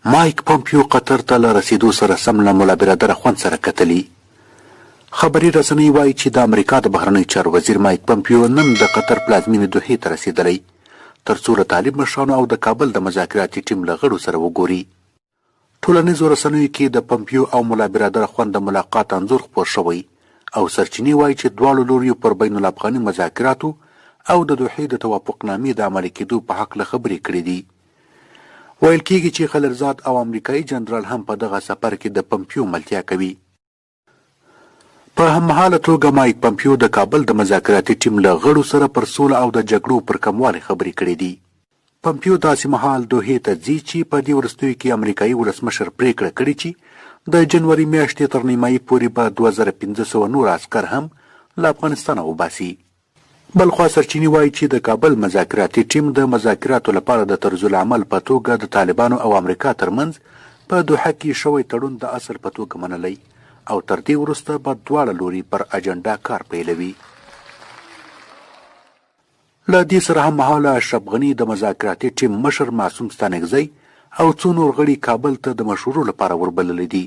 مایک پمپیو قطر ته له رسیدو سره سم له ملابرادر اخند سره کتلی. خبري رسنۍ وایي چې د امریکا د بهرنیو چارو وزیر مایک پمپیو نن د قطر پلازمینې دوحې ته رسیدلی ترڅو له طالب مشرانو او د کابل د مذاکراتي ټیم له غړو سره وګوري. ټولنیزو رسنیو کې د پمپیو او ملابرادر اخند د ملاقات انځور خپور شوی او سرچینې وایي چې دواړو لوریو پر بین الافغاني مذاکراتو او د دوحې د توافقنامې د عملي کېدو په هکله خبرې کړې دي. ویل کېږي چې خلرزاد او امریکایي جنرال هم په دغه سفر کې د پمپیو ملتیا کوي. په هممهاله توګه مایک پمپیو د کابل د مذاکراتي ټیم له غړو سره پر سوله او د جګړو پر کموالي خبرې کړې دي. پمپیو داسې مهال دوحې ته ځي چې په دې وروستیو کې امریکایي ولسمشر پریکړه کړې چې د جنوري میاشتې تر نیمایي پورې به 2500 نور عسکر هم له افغانستانه وباسي. بلخوا سرچینې وایي چې د کابل مذاکراتي ټیم د مذاکراتو لپاره د طرزالعمل په توګه د طالبانو او امریکا ترمنځ په دوحه کې شوی تړون د اصل په توګه منلی او تر دې وروسته به دواړه لوري پر اجنډا کار پیلوي. له دې سره هممهاله اشرف غني د مذاکراتي ټیم مشر معصوم ستانکزی او څو نور غړي کابل ته د مشورو لپاره وربللي دي.